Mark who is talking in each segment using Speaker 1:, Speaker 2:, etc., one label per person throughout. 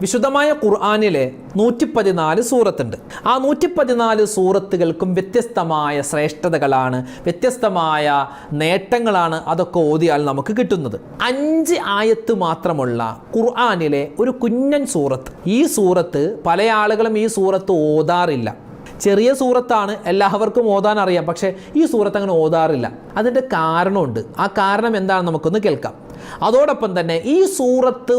Speaker 1: വിശുദ്ധമായ ഖുർആനിലെ 114 സൂറത്തുണ്ട്. ആ 114 സൂറത്തുകൾക്കും വ്യത്യസ്തമായ ശ്രേഷ്ഠതകളാണ്, വ്യത്യസ്തമായ നേട്ടങ്ങളാണ് അതൊക്കെ ഓതിയാൽ നമുക്ക് കിട്ടുന്നത്. 5 ആയത്ത് മാത്രമുള്ള ഖുർആനിലെ ഒരു കുഞ്ഞൻ സൂറത്ത്. ഈ സൂറത്ത് പല ആളുകളും ഈ സൂറത്ത് ഓതാറില്ല. ചെറിയ സൂറത്താണ്, എല്ലാവർക്കും ഓതാൻ അറിയാം, പക്ഷേ ഈ സൂറത്ത് അങ്ങനെ ഓതാറില്ല. അതിൻ്റെ കാരണമുണ്ട്. ആ കാരണം എന്താണെന്ന് നമുക്കൊന്ന് കേൾക്കാം. അതോടൊപ്പം തന്നെ ഈ സൂറത്ത്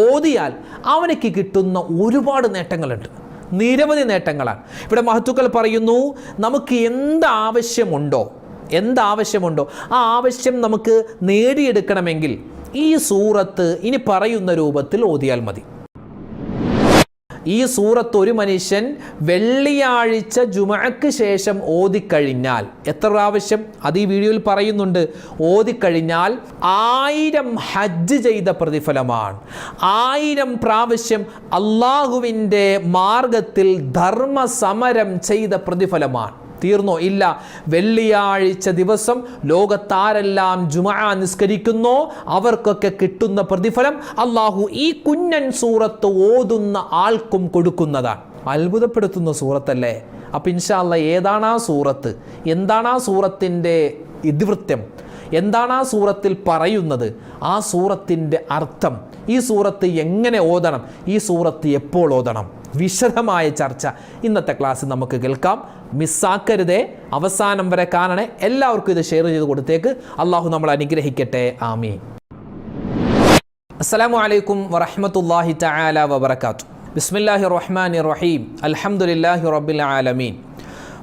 Speaker 1: ഓതിയാൽ അവനക്ക് കിട്ടുന്ന ഒരുപാട് നേട്ടങ്ങളുണ്ട്, നിരവധി നേട്ടങ്ങളാണ്. ഇവിടെ മഹത്തുക്കൾ പറയുന്നു, നമുക്ക് എന്താവശ്യമുണ്ടോ ആ ആവശ്യം നമുക്ക് നേടിയെടുക്കണമെങ്കിൽ ഈ സൂറത്ത് ഇനി പറയുന്ന രൂപത്തിൽ ഓതിയാൽ മതി. ഈ സൂറത്ത് ഒരു മനുഷ്യൻ വെള്ളിയാഴ്ച ജുമഅക്ക് ശേഷം ഓതിക്കഴിഞ്ഞാൽ, എത്ര പ്രാവശ്യം അത് ഈ വീഡിയോയിൽ പറയുന്നുണ്ട്, ഓതിക്കഴിഞ്ഞാൽ 1000 ഹജ്ജ് ചെയ്ത പ്രതിഫലമാണ്. 1000 പ്രാവശ്യം അള്ളാഹുവിൻ്റെ മാർഗത്തിൽ ധർമ്മസമരം ചെയ്ത പ്രതിഫലമാണ്. തീർന്നോ? ഇല്ല. വെള്ളിയാഴ്ച ദിവസം ലോകത്താരെല്ലാം ജുമഅ നിസ്കരിക്കുന്നോ അവർക്കൊക്കെ കിട്ടുന്ന പ്രതിഫലം അള്ളാഹു ഈ കുഞ്ഞൻ സൂറത്ത് ഓതുന്ന ആൾക്കും കൊടുക്കുന്നതാണ്. അത്ഭുതപ്പെടുത്തുന്ന സൂറത്തല്ലേ? അപ്പം ഇൻഷാ അല്ലാഹ് ഏതാണ് ആ സൂറത്ത്, എന്താണ് ആ സൂറത്തിൻ്റെ ഇതിവൃത്യം, എന്താണ് ആ സൂറത്തിൽ പറയുന്നത്, ആ സൂറത്തിൻ്റെ അർത്ഥം, ഈ സൂറത്ത് എങ്ങനെ ഓതണം, ഈ സൂറത്ത് എപ്പോൾ ഓതണം, വിശദമായ ചർച്ച ഇന്നത്തെ ക്ലാസ്സിൽ നമുക്ക് കേൾക്കാം. മിസ്സാക്കരുതേ, അവസാനം വരെ കാണണേ. എല്ലാവർക്കും ഇത് ഷെയർ ചെയ്ത് കൊടുത്തേക്ക്. അള്ളാഹു നമ്മൾ അനുഗ്രഹിക്കട്ടെ. ആമീൻ. അസ്സലാമു അലൈക്കും വറഹ്മത്തുള്ളാഹി തആല വബറകാതുഹു. ബിസ്മില്ലാഹിർ റഹ്മാനിർ റഹീം. അൽഹംദുലില്ലാഹി റബ്ബിൽ ആലമീൻ.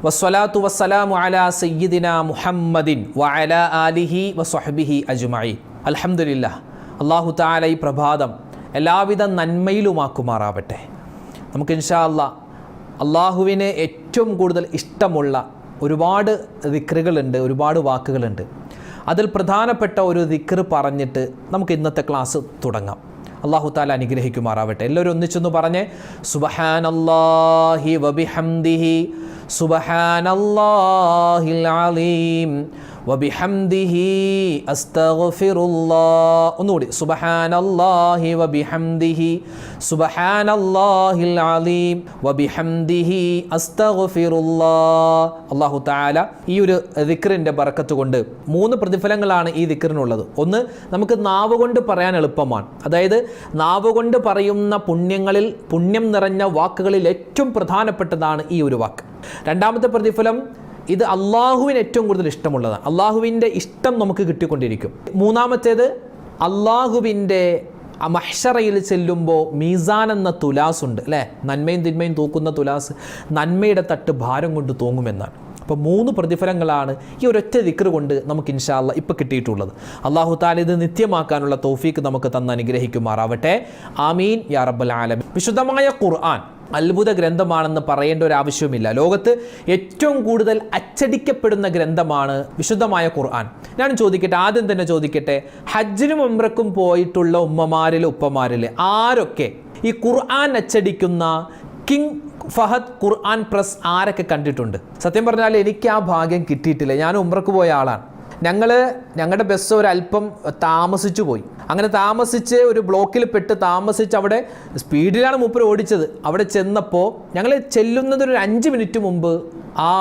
Speaker 1: വസ്സലാത്തു വസ്സലാമു അലാ സയ്യിദിനാ മുഹമ്മദിൻ വഅലാ ആലിഹി വസ്വഹ്ബിഹി അജ്മഈൻ. അൽഹംദുലില്ലാഹ്. അല്ലാഹു തആല ഈ പ്രഭാതം എല്ലാവിധ നന്മയിലുമാക്കുമാറാവട്ടെ. നമുക്ക് ഇൻഷാ അല്ലാഹ് അള്ളാഹുവിന് ഏറ്റവും കൂടുതൽ ഇഷ്ടമുള്ള ഒരുപാട് ദിക്റുകളുണ്ട്, ഒരുപാട് വാക്കുകളുണ്ട്. അതിൽ പ്രധാനപ്പെട്ട ഒരു ദിക്ർ പറഞ്ഞിട്ട് നമുക്ക് ഇന്നത്തെ ക്ലാസ് തുടങ്ങാം. അള്ളാഹു തആല അനുഗ്രഹിക്കുമാറാവട്ടെ. എല്ലാവരും ഒന്നിച്ചൊന്ന് പറഞ്ഞേ, സുബ്ഹാനല്ലാഹി വബിഹംദിഹി സുബ്ഹാനല്ലാഹിൽ അലീം വബിഹംദിഹി അസ്തഗ്ഫിറുല്ലാഹ്. ഒന്നുകൂടി, സുബ്ഹാനല്ലാഹി വബിഹംദിഹി സുബ്ഹാനല്ലാഹിൽ അലീം വബിഹംദിഹി അസ്തഗ്ഫിറുല്ലാഹ്. അല്ലാഹു തആല ഈ ഒരു ദിക്റിന്റെ ബറക്കത്ത് കൊണ്ട് 3 പ്രതിഫലങ്ങളാണ് ഈ ദിക്റിനുള്ളത്. ഒന്ന്, നമുക്ക് നാവ് കൊണ്ട് പറയാൻ എളുപ്പമാണ്. അതായത് നാവ് കൊണ്ട് പറയുന്ന പുണ്യങ്ങളിൽ, പുണ്യം നിറഞ്ഞ വാക്കുകളിൽ ഏറ്റവും പ്രധാനപ്പെട്ടതാണ് ഈ ഒരു വാക്ക്. രണ്ടാമത്തെ പ്രതിഫലം, ഇത് അള്ളാഹുവിന് ഏറ്റവും കൂടുതൽ ഇഷ്ടമുള്ളതാണ്. അള്ളാഹുവിൻ്റെ ഇഷ്ടം നമുക്ക് കിട്ടിക്കൊണ്ടിരിക്കും. മൂന്നാമത്തേത്, അള്ളാഹുവിൻ്റെ മഹ്ശറയിൽ ചെല്ലുമ്പോൾ മീസാൻ എന്ന തുലാസ് ഉണ്ട് അല്ലേ, നന്മയും തിന്മയും തൂക്കുന്ന തുലാസ്, നന്മയുടെ തട്ട് ഭാരം കൊണ്ട് തൂങ്ങുമെന്നാണ്. അപ്പോൾ 3 പ്രതിഫലങ്ങളാണ് ഈ ഒരൊറ്റ ദിക്ർ കൊണ്ട് നമുക്ക് ഇൻഷാ അല്ലാഹ് ഇപ്പോൾ കിട്ടിയിട്ടുള്ളത്. അല്ലാഹു തആല ഇത് നിത്യമാക്കാനുള്ള തൗഫീക്ക് നമുക്ക് തന്ന് അനുഗ്രഹിക്കുമാറാവട്ടെ. ആമീൻ യാ റബ്ബൽ ആലമീൻ. വിശുദ്ധമായ ഖുർആൻ അത്ഭുത ഗ്രന്ഥമാണെന്ന് പറയേണ്ട ഒരു ആവശ്യവുമില്ല. ലോകത്ത് ഏറ്റവും കൂടുതൽ അച്ചടിക്കപ്പെടുന്ന ഗ്രന്ഥമാണ് വിശുദ്ധമായ ഖുർആൻ. ഞാൻ ചോദിക്കട്ടെ, ആദ്യം തന്നെ ചോദിക്കട്ടെ, ഹജ്ജിനും ഉംറക്കും പോയിട്ടുള്ള ഉമ്മമാരിൽ ഉപ്പമാരിൽ ആരൊക്കെ ഈ ഖുർആൻ അച്ചടിക്കുന്ന കിങ് ഫഹദ് ഖുർആൻ പ്രസ് ആരൊക്കെ കണ്ടിട്ടുണ്ട്? സത്യം പറഞ്ഞാൽ എനിക്ക് ആ ഭാഗ്യം കിട്ടിയിട്ടില്ല. ഞാൻ ഉംറക്ക് പോയ ആളാണ്. ഞങ്ങളുടെ ബസ് ഒരല്പം താമസിച്ചു പോയി. അങ്ങനെ താമസിച്ച് ഒരു ബ്ലോക്കിൽ പെട്ട് താമസിച്ച് അവിടെ സ്പീഡിലാണ് മൂപ്പർ ഓടിച്ചത്. അവിടെ ചെന്നപ്പോൾ ഞങ്ങൾ ചെല്ലുന്നതൊരു 5 മിനിറ്റ് മുമ്പ് ആ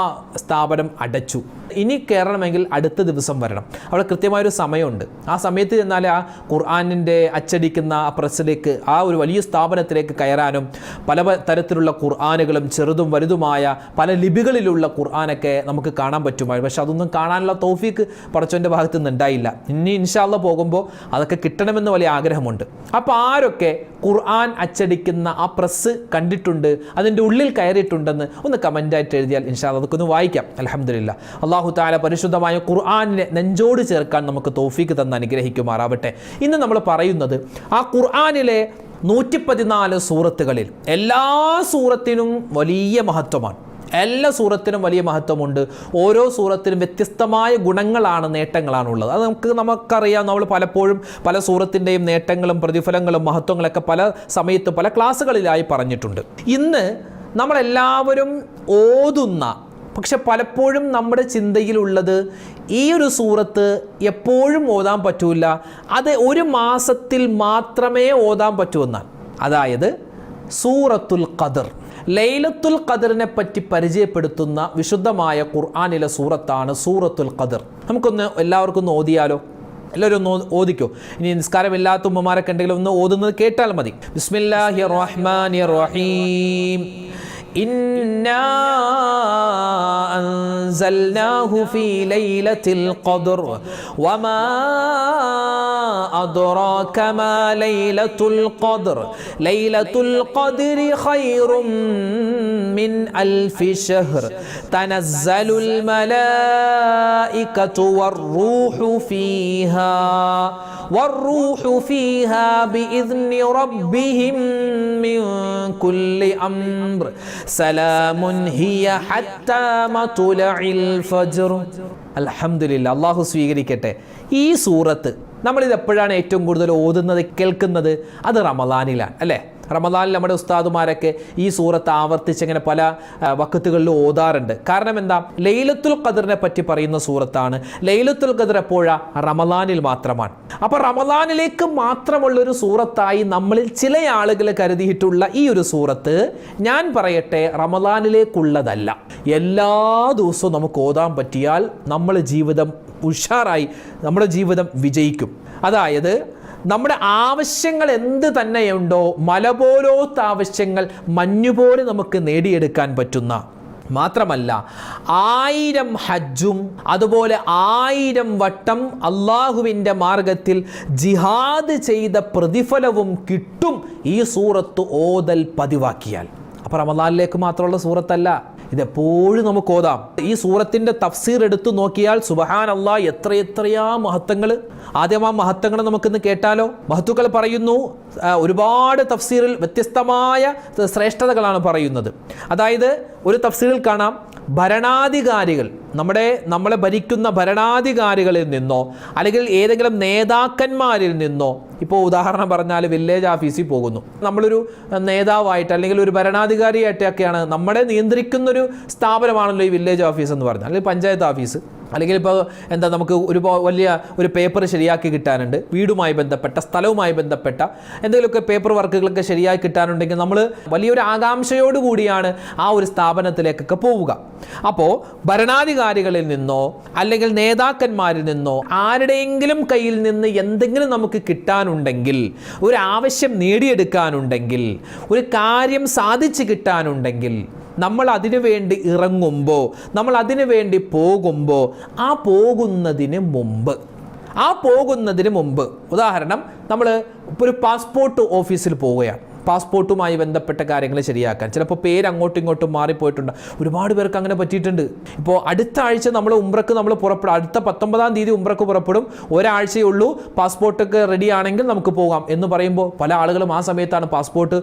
Speaker 1: സ്ഥാപനം അടച്ചു. ഇനി കയറണമെങ്കിൽ അടുത്ത ദിവസം വരണം. അവിടെ കൃത്യമായൊരു സമയമുണ്ട്. ആ സമയത്ത് ചെന്നാൽ ആ ഖുർആനിൻ്റെ അച്ചടിക്കുന്ന ആ പ്രസ്സിലേക്ക്, ആ ഒരു വലിയ സ്ഥാപനത്തിലേക്ക് കയറാനും പല തരത്തിലുള്ള ഖുർആനുകളും ചെറുതും വലുതുമായ പല ലിപികളിലുള്ള ഖുർആനൊക്കെ നമുക്ക് കാണാൻ പറ്റുമായിരുന്നു. പക്ഷെ അതൊന്നും കാണാനുള്ള തൗഫീക്ക് പടച്ചവൻ്റെ ഭാഗത്ത് നിന്ന് ഉണ്ടായില്ല. ഇനി ഇൻഷാ അല്ലാഹ് പോകുമ്പോൾ അതൊക്കെ കിട്ടണമെന്ന് വലിയ ആഗ്രഹമുണ്ട്. അപ്പോൾ ആരൊക്കെ ഖുർആൻ അച്ചടിക്കുന്ന ആ പ്രസ് കണ്ടിട്ടുണ്ട്, അതിൻ്റെ ഉള്ളിൽ കയറിയിട്ടുണ്ടെന്ന് ഒന്ന് കമൻ്റായിട്ട് എഴുതിയാൽ ഇൻഷാ അല്ലാഹ് അതൊക്കെ ഒന്ന് വായിക്കാം. അൽഹംദുലില്ലാഹ്. അല്ലാഹു തആല പരിശുദ്ധമായ ഖുർആനിനെ നെഞ്ചോട് ചേർക്കാൻ നമുക്ക് തൗഫീക്ക് തന്ന് അനുഗ്രഹിക്കുമാറാവട്ടെ. ഇന്ന് നമ്മൾ പറയുന്നത് ആ ഖുർആനിലെ 114 സൂറത്തുകളിൽ എല്ലാ സൂറത്തിനും വലിയ മഹത്വമാണ്. എല്ലാ സൂറത്തിനും വലിയ മഹത്വമുണ്ട്. ഓരോ സൂറത്തിനും വ്യത്യസ്തമായ ഗുണങ്ങളാണ്, നേട്ടങ്ങളാണുള്ളത്. അത് നമുക്കറിയാം. നമ്മൾ പലപ്പോഴും പല സൂറത്തിൻ്റെയും നേട്ടങ്ങളും പ്രതിഫലങ്ങളും മഹത്വങ്ങളൊക്കെ പല സമയത്ത് പല ക്ലാസ്സുകളിലായി പറഞ്ഞിട്ടുണ്ട്. ഇന്ന് നമ്മളെല്ലാവരും ഓതുന്ന, പക്ഷെ പലപ്പോഴും നമ്മുടെ ചിന്തയിലുള്ളത് ഈ ഒരു സൂറത്ത് എപ്പോഴും ഓതാൻ പറ്റൂല, അത് ഒരു മാസത്തിൽ മാത്രമേ ഓതാൻ പറ്റൂ എന്നാണ്. അതായത് സൂറത്തുൽ ഖദർ, ലൈലത്തുൽ ഖദറിനെ പറ്റി പരിചയപ്പെടുത്തുന്ന വിശുദ്ധമായ ഖുർആനിലെ സൂറത്താണ് സൂറത്തുൽ ഖദർ. നമുക്കൊന്ന് എല്ലാവർക്കും ഒന്ന് ഓതിയാലോ? എല്ലാവരും ഒന്ന് ഓദിക്കോ. ഇനി നിസ്കാരമില്ലാത്ത ഉമ്മമാരൊക്കെ ഉണ്ടെങ്കിൽ ഒന്ന് ഓതുന്നത് കേട്ടാൽ മതി. ബിസ്മില്ലാഹിർ റഹ്മാനിർ റഹീം. ഇന്നാ അൻസൽനാഹു ഫീ ലൈലത്തിൽ ഖദർ വമാ അദ്റാക മാ ലൈലത്തുൽ ഖദർ ലൈലത്തുൽ ഖദ്രി ഖൈറും മിൻ അൽഫി ശഹ്ർ തനസ്സലുൽ മലായികതു വർ-റൂഹു ഫീഹാ ബിഇذن റബ്ബിഹിം മിൻ കുല്ലി അംർ സലാമുൻ ഹിയ ഹത്താ മത്ലഇൽ ഫജ്ർ. അൽഹംദുലില്ലാഹ്, അല്ലാഹു സ്വീകരിക്കട്ടെ. ഈ സൂറത്ത് നമ്മളിത് എപ്പോഴാണ് ഏറ്റവും കൂടുതൽ ഓതുന്നത്, കേൾക്കുന്നത്? അത് റമദാനിലാണ് അല്ലേ? റമദാനിൽ നമ്മുടെ ഉസ്താദുമാരൊക്കെ ഈ സൂറത്ത് ആവർത്തിച്ച് ഇങ്ങനെ പല വഖത്തുകളിൽ ഓതാറുണ്ട്. കാരണം എന്താ? ലൈലത്തുൽ ഖദറിനെ പറ്റി പറയുന്ന സൂറത്താണ്. ലൈലത്തുൽ ഖദർ എപ്പോഴാണ്? റമദാനിൽ മാത്രമാണ്. അപ്പോൾ റമദാനിലേക്ക് മാത്രമുള്ളൊരു സൂറത്തായി നമ്മളിൽ ചില ആളുകൾ കരുതിയിട്ടുള്ള ഈ ഒരു സൂറത്ത്, ഞാൻ പറയട്ടെ, റമദാനിലേക്കുള്ളതല്ല. എല്ലാ ദിവസവും നമുക്ക് ഓതാൻ പറ്റിയാൽ നമ്മുടെ ജീവിതം ഉഷാറായി, നമ്മുടെ ജീവിതം വിജയിക്കും. അതായത് നമ്മുടെ ആവശ്യങ്ങൾ എന്ത് തന്നെയുണ്ടോ, മല പോലോത്ത ആവശ്യങ്ങൾ മഞ്ഞുപോലെ നമുക്ക് നേടിയെടുക്കാൻ പറ്റുന്ന, മാത്രമല്ല 1000 ഹജ്ജും അതുപോലെ 1000 വട്ടം അള്ളാഹുവിൻ്റെ മാർഗത്തിൽ ജിഹാദ് ചെയ്ത പ്രതിഫലവും കിട്ടും ഈ സൂറത്ത് ഓതൽ പതിവാക്കിയാൽ. അപ്പോൾ റമദാനിലേക്ക് മാത്രമുള്ള സൂറത്തല്ല, ഇതെപ്പോഴും നമുക്ക് ഓതാം. ഈ സൂറത്തിൻ്റെ തഫ്സീർ എടുത്തു നോക്കിയാൽ സുബ്ഹാനല്ലാഹ് എത്രയെത്രയാ മഹത്വങ്ങൾ. ആദ്യം ആ മഹത്വങ്ങൾ നമുക്കിന്ന് കേട്ടാലോ? മഹത്തുക്കൾ പറയുന്നു, ഒരുപാട് തഫ്സീറിൽ വ്യത്യസ്തമായ ശ്രേഷ്ഠതകളാണ് പറയുന്നത്. അതായത് ഒരു തഫ്സീറിൽ കാണാം, ഭരണാധികാരികൾ, നമ്മളെ ഭരിക്കുന്ന ഭരണാധികാരികളിൽ നിന്നോ അല്ലെങ്കിൽ ഏതെങ്കിലും നേതാക്കന്മാരിൽ നിന്നോ, ഇപ്പോൾ ഉദാഹരണം പറഞ്ഞാൽ വില്ലേജ് ഓഫീസിൽ പോകുന്നു, നമ്മളൊരു നേതാവായിട്ട് അല്ലെങ്കിൽ ഒരു ഭരണാധികാരിയായിട്ടൊക്കെയാണ്, നമ്മളെ നിയന്ത്രിക്കുന്നൊരു സ്ഥാപനമാണല്ലോ ഈ വില്ലേജ് ഓഫീസ് എന്ന് പറഞ്ഞാൽ, അല്ലെങ്കിൽ പഞ്ചായത്ത് ഓഫീസ്. അല്ലെങ്കിൽ ഇപ്പോൾ എന്താ, നമുക്ക് വലിയ ഒരു പേപ്പർ ശരിയാക്കി കിട്ടാനുണ്ട്, വീടുമായി ബന്ധപ്പെട്ട, സ്ഥലവുമായി ബന്ധപ്പെട്ട എന്തെങ്കിലുമൊക്കെ പേപ്പർ വർക്കുകളൊക്കെ ശരിയാക്കി കിട്ടാനുണ്ടെങ്കിൽ നമ്മൾ വലിയൊരു ആകാംക്ഷയോട് കൂടിയാണ് ആ ഒരു സ്ഥാപനത്തിലേക്കൊക്കെ പോവുക. അപ്പോൾ ഭരണാധികാരികളിൽ നിന്നോ അല്ലെങ്കിൽ നേതാക്കന്മാരിൽ നിന്നോ ആരുടെയെങ്കിലും കയ്യിൽ നിന്ന് എന്തെങ്കിലും നമുക്ക് കിട്ടാനുണ്ടെങ്കിൽ, ഒരു ആവശ്യം നേടിയെടുക്കാനുണ്ടെങ്കിൽ, ഒരു കാര്യം സാധിച്ചു കിട്ടാനുണ്ടെങ്കിൽ, നമ്മൾ അതിനു വേണ്ടി ഇറങ്ങുമ്പോൾ, നമ്മൾ അതിനു വേണ്ടി പോകുമ്പോൾ, ആ പോകുന്നതിന് മുമ്പ് ഉദാഹരണം, നമ്മൾ ഇപ്പോൾ ഒരു പാസ്പോർട്ട് ഓഫീസിൽ പോവുകയാണ്. പാസ്പോർട്ടുമായി ബന്ധപ്പെട്ട കാര്യങ്ങൾ ശരിയാക്കാൻ ചിലപ്പോൾ പേര് അങ്ങോട്ടും ഇങ്ങോട്ടും മാറിപ്പോയിട്ടുണ്ട്. ഒരുപാട് പേർക്ക് അങ്ങനെ പറ്റിയിട്ടുണ്ട്. ഇപ്പോൾ അടുത്ത ആഴ്ച നമ്മൾ ഉംറക്ക് പുറപ്പെടും, അടുത്ത 19-ാം തീയതി ഉംറക്ക് പുറപ്പെടും, ഒരാഴ്ചയേ ഉള്ളൂ, പാസ്പോർട്ടൊക്കെ റെഡി ആണെങ്കിൽ നമുക്ക് പോകാം എന്ന് പറയുമ്പോൾ പല ആളുകളും ആ സമയത്താണ് പാസ്പോർട്ട്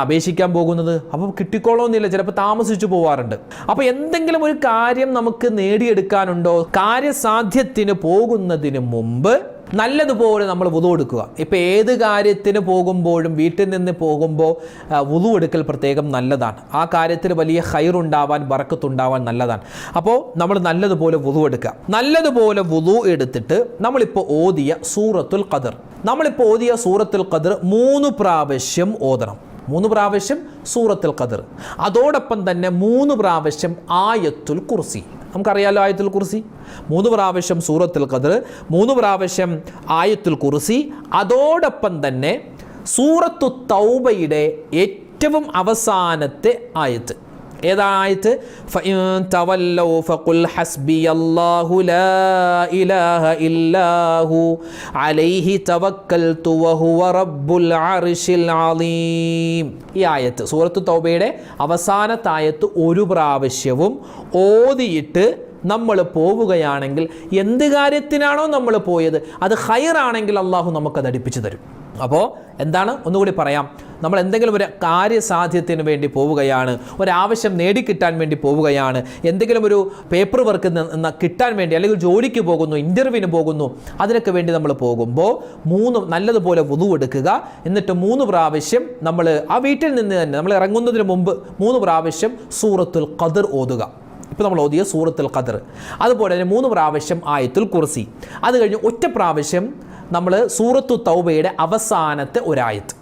Speaker 1: അപേക്ഷിക്കാൻ പോകുന്നത്. അപ്പോൾ കിട്ടിക്കോളണമെന്നില്ല, ചിലപ്പോൾ താമസിച്ചു പോവാറുണ്ട്. അപ്പോൾ എന്തെങ്കിലും ഒരു കാര്യം നമുക്ക് നേടിയെടുക്കാനുണ്ടോ, കാര്യസാധ്യത്തിന് പോകുന്നതിന് മുമ്പ് നല്ലതുപോലെ നമ്മൾ വുളു എടുക്കുക. ഇപ്പോൾ ഏത് കാര്യത്തിന് പോകുമ്പോഴും വീട്ടിൽ നിന്ന് പോകുമ്പോൾ വുളു എടുക്കൽ പ്രത്യേകം നല്ലതാണ്. ആ കാര്യത്തിൽ വലിയ ഖൈറുണ്ടാവാൻ, ബറക്കത്തുണ്ടാവാൻ നല്ലതാണ്. അപ്പോൾ നമ്മൾ നല്ലതുപോലെ വുളു എടുക്കുക. നല്ലതുപോലെ വുളു എടുത്തിട്ട് നമ്മളിപ്പോൾ ഓതിയ സൂറത്തുൽ ഖദർ 3 പ്രാവശ്യം ഓതണം. 3 പ്രാവശ്യം സൂറത്തുൽ ഖദർ, അതോടൊപ്പം തന്നെ 3 പ്രാവശ്യം ആയത്തുൽ കുർസി. നമുക്കറിയാലോ ആയത്തുൽ കുർസി, 3 പ്രാവശ്യം സൂറത്തുൽ ഖദർ, 3 പ്രാവശ്യം ആയത്തുൽ കുർസി, അതോടൊപ്പം തന്നെ സൂറത്തു തൗബയുടെ ഏറ്റവും അവസാനത്തെ ആയത്ത്. ഏതായത്? ഫഇൻ തവല്ലൗ ഫഖുൽ ഹസ്ബിയല്ലാഹു ലാ ഇലാഹ ഇല്ലാഹു അലൈഹി തവക്കൽതു വഹുവ റബ്ബുൽ അർശിൽ അളീം. ഈ ആയത്ത് സൂറത്തു തൗബയുടെ അവസാനത്തെ ആയത്ത് 1 പ്രാവശ്യവും ഓതിയിട്ട് നമ്മൾ പോവുകയാണെങ്കിൽ, എന്ത് കാര്യത്തിനാണോ നമ്മൾ പോയത് അത് ഖൈറാണെങ്കിൽ അള്ളാഹു നമുക്കത് അടുപ്പിച്ചു തരും. അപ്പോൾ എന്താണ്, ഒന്നുകൂടി പറയാം, നമ്മൾ എന്തെങ്കിലും ഒരു കാര്യസാധ്യത്തിന് വേണ്ടി പോവുകയാണ്, ഒരാവശ്യം നേടിക്കിട്ടാൻ വേണ്ടി പോവുകയാണ്, എന്തെങ്കിലും ഒരു പേപ്പർ വർക്ക് കിട്ടാൻ വേണ്ടി, അല്ലെങ്കിൽ ജോലിക്ക് പോകുന്നു, ഇൻ്റർവ്യൂവിന് പോകുന്നു, അതിനൊക്കെ വേണ്ടി നമ്മൾ പോകുമ്പോൾ 3 നല്ലതുപോലെ വുളു എടുക്കുക. എന്നിട്ട് 3 പ്രാവശ്യം നമ്മൾ ആ വീട്ടിൽ നിന്ന് തന്നെ നമ്മൾ ഇറങ്ങുന്നതിന് മുമ്പ് 3 പ്രാവശ്യം സൂറത്തുൽ ഖദർ ഓതുക. ഇപ്പോൾ നമ്മൾ ഓതിയ സൂറത്തുൽ ഖദർ, അതുപോലെ തന്നെ 3 പ്രാവശ്യം ആയത്തുൽ കുർസി, അത് കഴിഞ്ഞ് ഒറ്റ പ്രാവശ്യം നമ്മൾ സൂറത്തു തൗബയുടെ അവസാനത്തെ ഒരായത്ത്,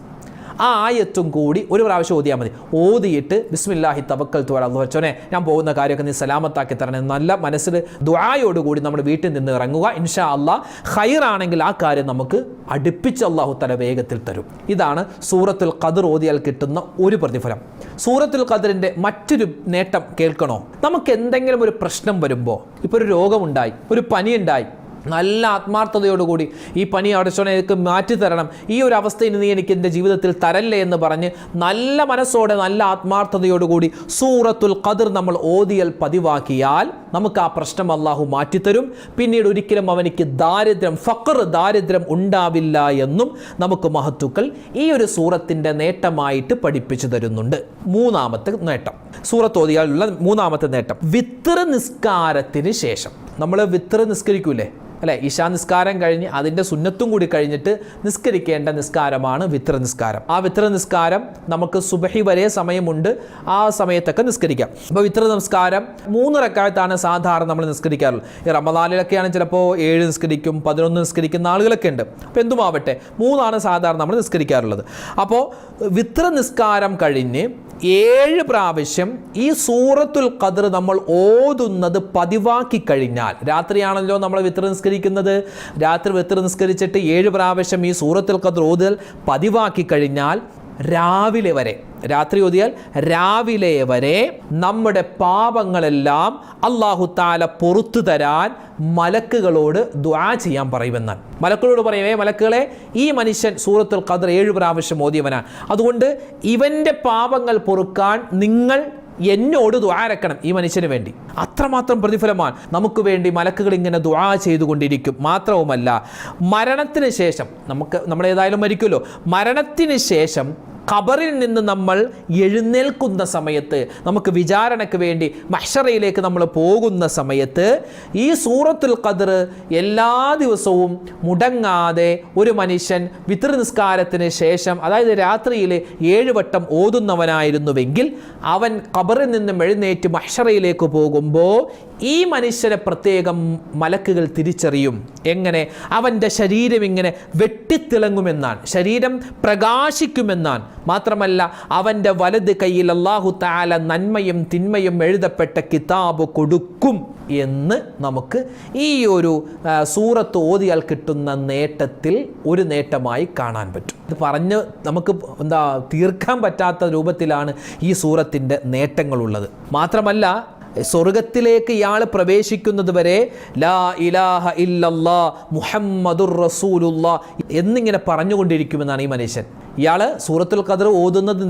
Speaker 1: ആ ആയത്തും കൂടി ഒരു പ്രാവശ്യം ഓതിയാൽ മതി. ഓതിയിട്ട് ബിസ്മില്ലാഹി തവക്കൽതു അലല്ലാഹ്, വെച്ചോനെ ഞാൻ പോകുന്ന കാര്യമൊക്കെ നീ സലാമത്താക്കി തരണേ, നല്ല മനസ്സിൽ ദുആയോടുകൂടി നമ്മൾ വീട്ടിൽ നിന്ന് ഇറങ്ങുക. ഇൻഷാ അല്ലാഹ് ഖൈറാണെങ്കിൽ ആ കാര്യം നമുക്ക് അടുപ്പിച്ച് അല്ലാഹു തആല വേഗത്തിൽ തരും. ഇതാണ് സൂറത്തുൽ ഖദർ ഓതിയാൽ കിട്ടുന്ന ഒരു പ്രതിഫലം. സൂറത്തുൽ ഖദറിൻ്റെ മറ്റൊരു നേട്ടം കേൾക്കണോ? നമുക്ക് എന്തെങ്കിലും ഒരു പ്രശ്നം വരുമ്പോൾ, ഇപ്പോൾ ഒരു രോഗമുണ്ടായി, ഒരു പനിയുണ്ടായി, നല്ല ആത്മാർത്ഥതയോടുകൂടി ഈ പനി അടച്ചോനെ എനിക്ക് മാറ്റിത്തരണം, ഈ ഒരു അവസ്ഥയിൽ നീ എനിക്ക് എൻ്റെ ജീവിതത്തിൽ തരല്ലേ എന്ന് പറഞ്ഞ് നല്ല മനസ്സോടെ നല്ല ആത്മാർത്ഥതയോടുകൂടി സൂറത്തുൽ ഖദർ നമ്മൾ ഓതിയൽ പതിവാക്കിയാൽ നമുക്ക് ആ പ്രശ്നം അള്ളാഹു മാറ്റിത്തരും. പിന്നീട് ഒരിക്കലും അവനിക്ക് ദാരിദ്ര്യം ഉണ്ടാവില്ല എന്നും നമുക്ക് മഹത്തുക്കൾ ഈ ഒരു സൂറത്തിൻ്റെ നേട്ടമായിട്ട് പഠിപ്പിച്ചു തരുന്നുണ്ട്. 3ാമത്തെ നേട്ടം, സൂറത്ത് ഓതിയാലുള്ള 3ാമത്തെ നേട്ടം, വിത്ർ നിസ്കാരത്തിന് ശേഷം നമ്മൾ വിത്ർ നിസ്കരിക്കൂലേ അല്ലേ? ഇശാ നിസ്കാരം കഴിഞ്ഞ് അതിൻ്റെ സുന്നത്തും കൂടി കഴിഞ്ഞിട്ട് നിസ്കരിക്കേണ്ട നിസ്കാരമാണ് വിത്ർ നിസ്കാരം. ആ വിത്ർ നിസ്കാരം നമുക്ക് സുബഹി വരെ സമയമുണ്ട്, ആ സമയത്തൊക്കെ നിസ്കരിക്കാം. അപ്പോൾ വിത്ർ നിസ്കാരം 3 റക്അത്താണ് സാധാരണ നമ്മൾ നിസ്കരിക്കാറുള്ളത്. ഈ റമദാനിലൊക്കെയാണ് ചിലപ്പോൾ 7 നിസ്കരിക്കും, 11 നിസ്കരിക്കുന്ന ആളുകളൊക്കെ ഉണ്ട്. അപ്പോൾ എന്തുമാവട്ടെ 3 സാധാരണ നമ്മൾ നിസ്കരിക്കാറുള്ളത്. അപ്പോൾ വിത്ർ നിസ്കാരം കഴിഞ്ഞ് 7 പ്രാവശ്യം ഈ സൂറത്തുൽ ഖദർ നമ്മൾ ഓതുന്നത് പതിവാക്കി കഴിഞ്ഞാൽ, രാത്രിയാണല്ലോ നമ്മൾ വിത്ർ നിസ്കരിക്കുന്നത്, രാത്രി വിത്ർ നിസ്കരിച്ചിട്ട് 7 പ്രാവശ്യം ഈ സൂറത്തുൽ ഖദർ ഓതുകൾ പതിവാക്കി കഴിഞ്ഞാൽ രാവിലെ വരെ, രാത്രി ഓതിയാൽ രാവിലെ വരെ നമ്മുടെ പാപങ്ങളെല്ലാം അല്ലാഹു തആല പുറത്തു തരാൻ മലക്കുകളോട് ദുആ ചെയ്യാൻ പറയുമെന്നാണ്. മലക്കുകളോട് പറയവേ മലക്കുകളെ, ഈ മനുഷ്യൻ സൂറത്തുൽ ഖദർ 7 പ്രാവശ്യം ഓതിയവനാണ്, അതുകൊണ്ട് ഇവൻ്റെ പാപങ്ങൾ പൊറുക്കാൻ നിങ്ങൾ എന്നോട് ദുആ ഇറക്കണം ഈ മനുഷ്യന് വേണ്ടി. അത്രമാത്രം പ്രതിഫലമാണ് നമുക്ക് വേണ്ടി മലക്കുകൾ ഇങ്ങനെ ദുആ ചെയ്തുകൊണ്ടിരിക്കും. മാത്രവുമല്ല, മരണത്തിന് ശേഷം നമ്മളേതായാലും മരിക്കുമല്ലോ, മരണത്തിന് ശേഷം ഖബറിൽ നിന്ന് നമ്മൾ എഴുന്നേൽക്കുന്ന സമയത്ത്, നമുക്ക് വിചാരണയ്ക്ക് വേണ്ടി മഹ്ശറയിലേക്ക് നമ്മൾ പോകുന്ന സമയത്ത് ഈ സൂറത്തുൽ ഖദർ എല്ലാ ദിവസവും മുടങ്ങാതെ ഒരു മനുഷ്യൻ വിത്ർ നിസ്കാരത്തിന് ശേഷം, അതായത് രാത്രിയിൽ 7 വട്ടം ഓതുന്നവനായിരുന്നുവെങ്കിൽ അവൻ ഖബറിൽ നിന്നും എഴുന്നേറ്റ് മഹ്ശറയിലേക്ക് പോകുമ്പോൾ ഈ മനുഷ്യനെ പ്രത്യേകം മലക്കുകൾ തിരിച്ചറിയും. എങ്ങനെ? അവൻ്റെ ശരീരം ഇങ്ങനെ വെട്ടിത്തിളങ്ങുമെന്നാണ്, ശരീരം പ്രകാശിക്കുമെന്നാണ്. മാത്രമല്ല, അവൻ്റെ വലത് കയ്യിൽ അല്ലാഹു തആല നന്മയും തിന്മയും എഴുതപ്പെട്ട കിതാബ് കൊടുക്കും എന്ന് നമുക്ക് ഈ ഒരു സൂറത്ത് ഓതിയാൽ കിട്ടുന്ന നേട്ടത്തിൽ ഒരു നേട്ടമായി കാണാൻ പറ്റും. ഇത് പറഞ്ഞ് നമുക്ക് തീർക്കാൻ പറ്റാത്ത രൂപത്തിലാണ് ഈ സൂറത്തിൻ്റെ നേട്ടങ്ങളുള്ളത്. മാത്രമല്ല, സ്വർഗത്തിലേക്ക് ഇയാൾ പ്രവേശിക്കുന്നത് വരെ ലാ ഇലാഹ ഇല്ലല്ലാഹ് മുഹമ്മദുർ റസൂലുള്ളാഹ് എന്നിങ്ങനെ പറഞ്ഞുകൊണ്ടിരിക്കുമെന്നാണ് ഈ മനുഷ്യൻ. ഇയാൾ സൂറത്തുൽ ഖദർ ഓതുന്നത്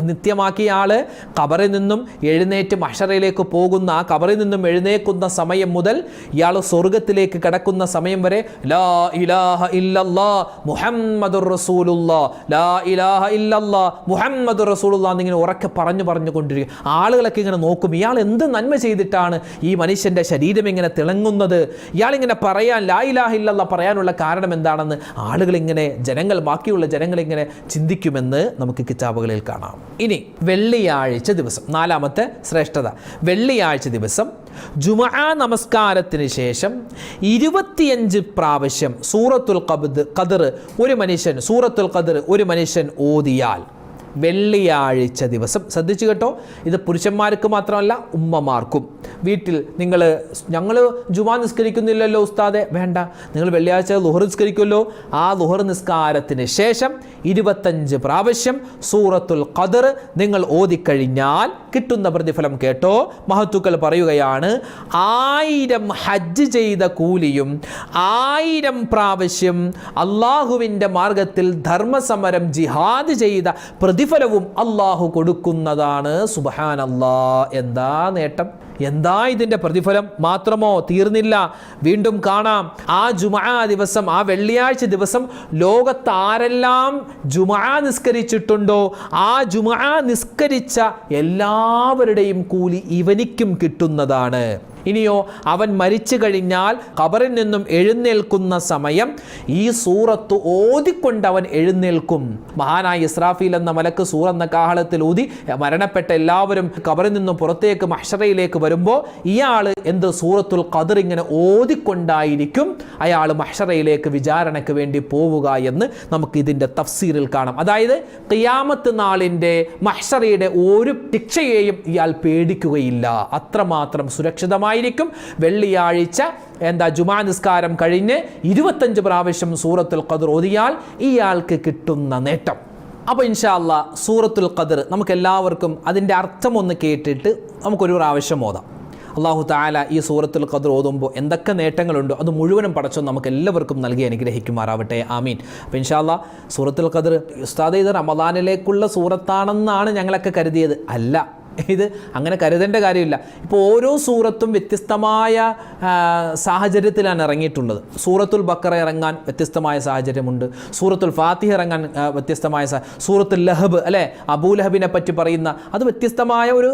Speaker 1: നിത്യമാക്കിയ ആൾ ഖബറിൽ നിന്നും എഴുന്നേറ്റ് മഹ്ശറയിലേക്ക് പോകുന്ന, ആ ഖബറിൽ നിന്നും എഴുന്നേക്കുന്ന സമയം മുതൽ ഇയാൾ സ്വർഗത്തിലേക്ക് കടക്കുന്ന സമയം വരെ ലാ ഇലാഹ ഇല്ലല്ലാഹ് മുഹമ്മദുർ റസൂലുള്ളാഹ്, ലാ ഇലാഹ ഇല്ലല്ലാഹ് മുഹമ്മദുർ റസൂലുള്ളാഹ് എന്നിങ്ങനെ ഉറക്കെ പറഞ്ഞുകൊണ്ടിരിക്കും. ആളുകളൊക്കെ ഇങ്ങനെ നോക്കും, ഇയാൾ എന്ത് നന്മ ചെയ്തിട്ടാണ് ഈ മനുഷ്യൻ്റെ ശരീരം ഇങ്ങനെ തിളങ്ങുന്നത്, ഇയാളിങ്ങനെ പറയാൻ ലാ ഇലാഹ ഇല്ലല്ലാഹ് പറയാനുള്ള കാരണം എന്താണെന്ന് ആളുകളിങ്ങനെ, ബാക്കിയുള്ള ജനങ്ങളിങ്ങനെ ചിന്തിക്കുമെന്ന് നമുക്ക് കിതാബുകളിൽ കാണാം. ഇനി വെള്ളിയാഴ്ച ദിവസം, 4ാമത്തെ ശ്രേഷ്ഠത, വെള്ളിയാഴ്ച ദിവസം ജുമുഅ നമസ്കാരത്തിന് ശേഷം 25 പ്രാവശ്യം സൂറത്തുൽ ഖദർ ഒരു മനുഷ്യൻ ഓതിയാൽ വെള്ളിയാഴ്ച ദിവസം, ശ്രദ്ധിച്ചു കേട്ടോ, ഇത് പുരുഷന്മാർക്ക് മാത്രമല്ല ഉമ്മമാർക്കും. വീട്ടിൽ ഞങ്ങൾ ജുമാ നിസ്കരിക്കുന്നില്ലല്ലോ ഉസ്താദെ, വേണ്ട, നിങ്ങൾ വെള്ളിയാഴ്ച ളുഹർ നിസ്കരിക്കുമല്ലോ, ആ ളുഹർ നിസ്കാരത്തിന് ശേഷം 25 പ്രാവശ്യം സൂറത്തുൽ ഖദർ നിങ്ങൾ ഓതിക്കഴിഞ്ഞാൽ കിട്ടുന്ന പ്രതിഫലം കേട്ടോ. മഹത്തുക്കൾ പറയുകയാണ്, 1000 ഹജ്ജ് ചെയ്ത കൂലിയും 1000 പ്രാവശ്യം അള്ളാഹുവിൻ്റെ മാർഗത്തിൽ ധർമ്മസമരം ജിഹാദ് ചെയ്ത പ്രതിഫലവും അള്ളാഹു കൊടുക്കുന്നതാണ്. സുബ്ഹാനല്ലാഹ്, എന്താ നേട്ടം, എന്താ ഇതിൻ്റെ പ്രതിഫലം! മാത്രമോ തീർന്നില്ല, വീണ്ടും കാണാം. ആ ജുമുഅ ദിവസം, ആ വെള്ളിയാഴ്ച ദിവസം ലോകത്ത് ആരെല്ലാം ജുമുഅ നിസ്കരിച്ചിട്ടുണ്ടോ ആ ജുമുഅ നിസ്കരിച്ച എല്ലാവരുടെയും കൂലി ഇവനിക്കും കിട്ടുന്നതാണ്. ഇനിയോ അവൻ മരിച്ചു കഴിഞ്ഞാൽ ഖബറിൽ നിന്നും എഴുന്നേൽക്കുന്ന സമയം ഈ സൂറത്ത് ഓതിക്കൊണ്ട് അവൻ എഴുന്നേൽക്കും. മഹാനായ ഇസ്രാഫീൽ എന്ന മലക്ക് സൂറ എന്ന കാഹളത്തിൽ ഊതി മരണപ്പെട്ട എല്ലാവരും ഖബറിൽ നിന്നും പുറത്തേക്ക് മഹ്ശറയിലേക്ക് വരുമ്പോൾ ഇയാൾ സൂറത്തുൽ ഖദർ ഇങ്ങനെ ഓതിക്കൊണ്ടായിരിക്കും അയാൾ മഹ്ശറയിലേക്ക് വിചാരണയ്ക്ക് വേണ്ടി പോവുക എന്ന് നമുക്ക് ഇതിൻ്റെ തഫ്സീറിൽ കാണാം. അതായത് ഖിയാമത്ത് നാളിൻ്റെ മഹ്ശറയുടെ ഒരു ശിക്ഷയെയും ഇയാൾ പേടിക്കുകയില്ല, അത്രമാത്രം സുരക്ഷിതമായിരിക്കും. വെള്ളിയാഴ്ച ജുമാ നിസ്കാരം കഴിഞ്ഞ് 25 പ്രാവശ്യം സൂറത്തുൽ ഖദർ ഓതിയാൽ ഇയാൾക്ക് കിട്ടുന്ന നേട്ടം. അപ്പോൾ ഇൻഷാ അല്ലാഹ് സൂറത്തുൽ ഖദർ നമുക്കെല്ലാവർക്കും അതിൻ്റെ അർത്ഥം ഒന്ന് കേട്ടിട്ട് നമുക്കൊരു പ്രാവശ്യം ഓതാം. അല്ലാഹു തആല ഈ സൂറത്തുൽ ഖദർ ഓതുമ്പോൾ എന്തൊക്കെ നേട്ടങ്ങളുണ്ടോ അത് മുഴുവനും പടച്ചോ നമുക്ക് എല്ലാവർക്കും നൽകി അനുഗ്രഹിക്കുമാറാവട്ടെ. ആമീൻ. അപ്പോൾ ഇൻഷാ അല്ലാഹ് സൂറത്തുൽ ഖദർ ഉസ്താദ് ഇത് റമദാനിലേക്കുള്ള സൂറത്താണെന്നാണ് ഞങ്ങളൊക്കെ കരുതിയത്. അല്ല, ഇത് അങ്ങനെ കരുതേണ്ട കാര്യമില്ല. ഇപ്പോൾ ഓരോ സൂറത്തും വ്യത്യസ്തമായ സാഹചര്യത്തിലാണ് ഇറങ്ങിയിട്ടുള്ളത്. സൂറത്തുൽ ബക്കറ ഇറങ്ങാൻ വ്യത്യസ്തമായ സാഹചര്യമുണ്ട്, സൂറത്തുൽ ഫാത്തിഹ ഇറങ്ങാൻ വ്യത്യസ്തമായ സൂറത്തുൽ ലഹബ് അല്ലേ, അബൂലഹബിനെ പറ്റി പറയുന്ന അത് വ്യത്യസ്തമായ ഒരു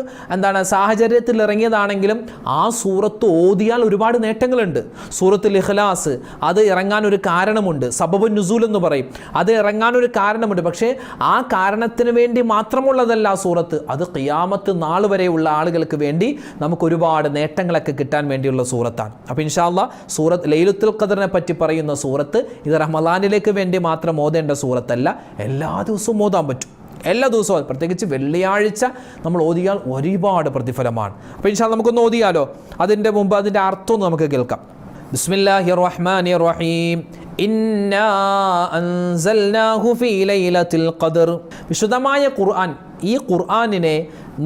Speaker 1: സാഹചര്യത്തിൽ ഇറങ്ങിയതാണെങ്കിലും ആ സൂറത്ത് ഓതിയാൽ ഒരുപാട് നേട്ടങ്ങളുണ്ട്. സൂറത്തുൽ ഇഖ്ലാസ് അത് ഇറങ്ങാൻ ഒരു കാരണമുണ്ട്, സബബുൻ നുസൂൽ എന്ന് പറയും, അത് ഇറങ്ങാൻ ഒരു കാരണമുണ്ട്. പക്ഷേ ആ കാരണത്തിന് വേണ്ടി മാത്രമുള്ളതല്ല ആ സൂറത്ത്, അത് ഖിയാമത്ത് നാൾ വരെയുള്ള ആളുകൾക്ക് വേണ്ടി നമുക്ക് ഒരുപാട് നേട്ടങ്ങളൊക്കെ കിട്ടാൻ വേണ്ടിയുള്ള സൂറത്താണ്. അപ്പോൾ ഇൻഷാ അല്ലാഹ് സൂറത്ത് ലൈലത്തുൽ ഖദറിനെ പറ്റി പറയുന്ന സൂറത്ത് ഇത് റമളാനിലേക്ക് വേണ്ടി മാത്രം ഓതേണ്ട സൂറത്തല്ല, എല്ലാ ദിവസവും ഓതാൻ പറ്റും. എല്ലാ ദിവസവും, പ്രത്യേകിച്ച് വെള്ളിയാഴ്ച നമ്മൾ ഓതിയാൽ ഒരുപാട് പ്രതിഫലമാണ്. അപ്പോൾ ഇൻഷാ അല്ലാഹ് നമുക്കൊന്ന് ഓതിയാലോ. അതിൻ്റെ മുമ്പ് അതിൻ്റെ അർത്ഥം നമുക്ക് കേൾക്കാം. ബിസ്മില്ലാഹിർ റഹ്മാനിർ റഹീം. ഇന്നാ അൻസൽനാഹു ഫീ ലൈലത്തുൽ ഖദർ. വിശുദ്ധമായ ഖുർആൻ, ഈ ഖുർആനിനെ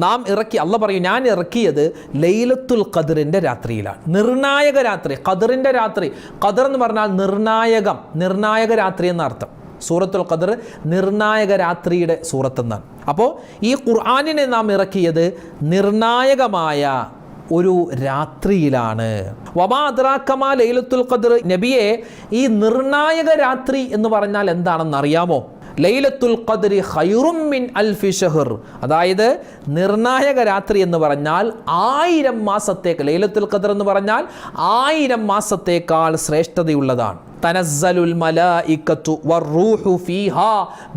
Speaker 1: നാം ഇറക്കി, അള്ളാഹ് പറയും ഞാൻ ഇറക്കിയത് ലൈലത്തുൽ ഖദറിൻ്റെ രാത്രിയിലാണ്. നിർണായക രാത്രി, ഖദറിൻ്റെ രാത്രി. ഖദർ എന്ന് പറഞ്ഞാൽ നിർണായകം, നിർണായക രാത്രി എന്നർത്ഥം. സൂറത്തുൽ ഖദർ നിർണായക രാത്രിയുടെ സൂറത്തെന്നാണ്. അപ്പോൾ ഈ ഖുർആനിനെ നാം ഇറക്കിയത് നിർണായകമായ ഒരു രാത്രിയിലാണ്. വമാ അദ്റാക മാ ലൈലത്തുൽ ഖദർ. നബിയെ, ഈ നിർണായക രാത്രി എന്ന് പറഞ്ഞാൽ എന്താണെന്ന് അറിയാമോ? ലൈലത്തുൽ ഖദ്രി ഖൈറും മിൻ അൽഫി ഷഹർ. അതായത് നിർണായക രാത്രി എന്ന് പറഞ്ഞാൽ 1000 മാസത്തേക്ക്, ലൈലത്തുൽ ഖദ്ർ എന്ന് പറഞ്ഞാൽ 1000 മാസത്തേക്കാൾ ശ്രേഷ്ഠതയുള്ളതാണ്. തനസ്സലുൽ മലായികത്തു വറൂഹു ഫീഹാ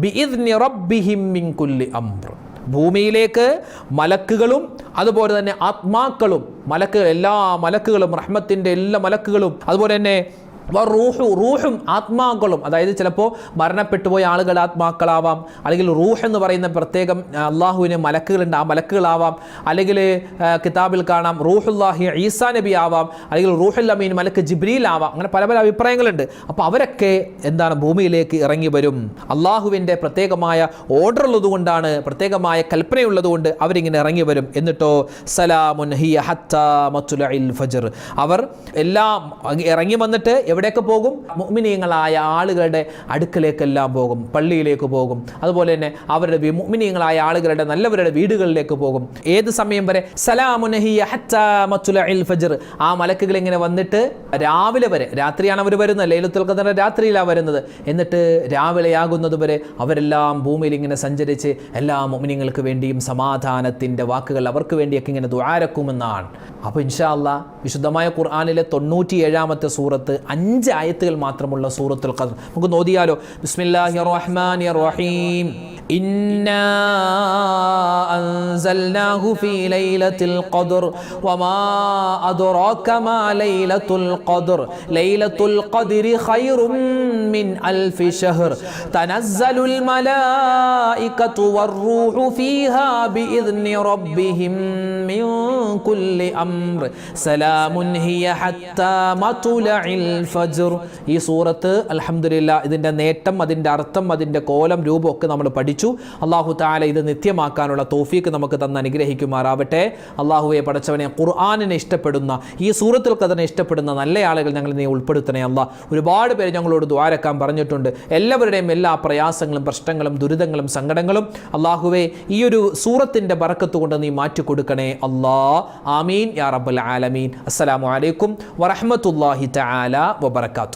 Speaker 1: ബിഇദ്നി റബ്ബിഹിം മിൻ കുല്ലി അംർ. ഭൂമിയിലേക്ക് മലക്കുകളും അതുപോലെ തന്നെ ആത്മാക്കളും, എല്ലാ മലക്കുകളും, റഹ്മത്തിൻ്റെ എല്ലാ മലക്കുകളും, അതുപോലെ തന്നെ റൂഹും ആത്മാക്കളും, അതായത് ചിലപ്പോൾ മരണപ്പെട്ടു പോയ ആളുകൾ ആത്മാക്കളാവാം, അല്ലെങ്കിൽ റൂഹ് എന്ന് പറയുന്ന പ്രത്യേകം അള്ളാഹുവിന് മലക്കുകളുണ്ട്, ആ മലക്കുകളാവാം, അല്ലെങ്കിൽ കിതാബിൽ കാണാം റൂഹുല്ലാഹി ഈസാ നബി ആവാം, അല്ലെങ്കിൽ റൂഹുൽ അമീൻ മലക്ക് ജിബ്രീൽ ആവാം. അങ്ങനെ പല പല അഭിപ്രായങ്ങളുണ്ട്. അപ്പോൾ അവരൊക്കെ ഭൂമിയിലേക്ക് ഇറങ്ങി വരും. അള്ളാഹുവിൻ്റെ പ്രത്യേകമായ ഓർഡർ ഉള്ളതുകൊണ്ടാണ്, പ്രത്യേകമായ കൽപ്പനയുള്ളതുകൊണ്ട് അവരിങ്ങനെ ഇറങ്ങി വരും. എന്നിട്ടോ സലാമുൻ ഹിയ ഹത്താ മത്ലഇൽ ഫജ്ർ. അവർ എല്ലാം ഇറങ്ങി വന്നിട്ട് എവിടേക്ക് പോകും? മുഅ്മിനീങ്ങളായ ആളുകളുടെ അടുക്കലേക്കെല്ലാം പോകും, പള്ളിയിലേക്ക് പോകും, അതുപോലെ തന്നെ അവരുടെ മുഅ്മിനീങ്ങളായ ആളുകളുടെ നല്ലവരുടെ വീടുകളിലേക്ക് പോകും. ഏത് സമയം വരെ? സലാമുൻ ഹിയ ഹത്താ മത്ലഇൽ ഫജ്ർ. ആ മലക്കുകൾ ഇങ്ങനെ വന്നിട്ട് രാവിലെ വരെ, രാത്രിയാണ് അവർ വരുന്നത്, ലൈലത്തുൽ ഖദറിന്റെ രാത്രിയിലാണ് വരുന്നത്. എന്നിട്ട് രാവിലെയാകുന്നത് വരെ അവരെല്ലാം ഭൂമിയിൽ ഇങ്ങനെ സഞ്ചരിച്ച് എല്ലാ മുഅ്മിനീങ്ങൾക്ക് വേണ്ടിയും സമാധാനത്തിൻ്റെ വാക്കുകൾ അവർക്ക് വേണ്ടിയൊക്കെ ഇങ്ങനെ ദുആരക്കുമെന്നാണ്. അപ്പോൾ ഇൻഷാ അല്ലാഹ് വിശുദ്ധമായ ഖുർആനിലെ 97-ാമത്തെ സൂറത്ത് 5 ആയത്തുകൾ മാത്രമുള്ള സൂറത്തുൽ ഖദർ നമുക്ക് നോദിയാലോ. ബിസ്മില്ലാഹിർ റഹ്മാനിർ റഹീം. ഇന്നാ അൻസൽനാഹു ഫീ ലൈലത്തുൽ ഖദർ വമാ അദ്റാക മാ ലൈലത്തുൽ ഖദർ ലൈലത്തുൽ ഖദ്രി ഖൈറും മിൻ അൽഫി ഷഹർ തനസ്സലുൽ മലായികത്തു വറൂഹു ഫീഹാ ബിഇദ്നി റബ്ബിഹിം മിൻ കുല്ലി അംർ സലാമുൻ ഹിയ ഹത്താ മത്ലഇൽ ഫജ്ർ. ഈ സൂറത്ത് അൽഹംദുലില്ലാ ഇതിൻ്റെ നേട്ടം, അതിൻ്റെ അർത്ഥം, അതിൻ്റെ കോലം, രൂപം ഒക്കെ നമ്മൾ പഠിച്ചു. അല്ലാഹു തആല ഇത് നിത്യമാക്കാനുള്ള തൗഫീക്ക് നമുക്ക് തന്ന് അനുഗ്രഹിക്കുമാറാവട്ടെ. അല്ലാഹുവേ പടച്ചവനെ, ഖുർആനിനെ ഇഷ്ടപ്പെടുന്ന, ഈ സൂറത്തുൽ ഖദറിനെ ഇഷ്ടപ്പെടുന്ന നല്ല ആളുകൾ ഞങ്ങൾ നീ ഉൾപ്പെടുത്തണേ അല്ലാഹ്. ഒരുപാട് പേര് ഞങ്ങളോട് ദുആരക്കാൻ പറഞ്ഞിട്ടുണ്ട്. എല്ലാവരുടെയും എല്ലാ പ്രയാസങ്ങളും പ്രശ്നങ്ങളും ദുരിതങ്ങളും സങ്കടങ്ങളും അല്ലാഹുവേ ഈ ഒരു സൂറത്തിൻ്റെ ബറക്കത്ത് കൊണ്ട് നീ മാറ്റിക്കൊടുക്കണേ അല്ലാഹ്. ആമീൻ യാ റബ്ബൽ ആലമീൻ. അസ്സലാമു അലൈക്കും വറഹ്മത്തുള്ളാഹി തആല വബറകാതുഹു.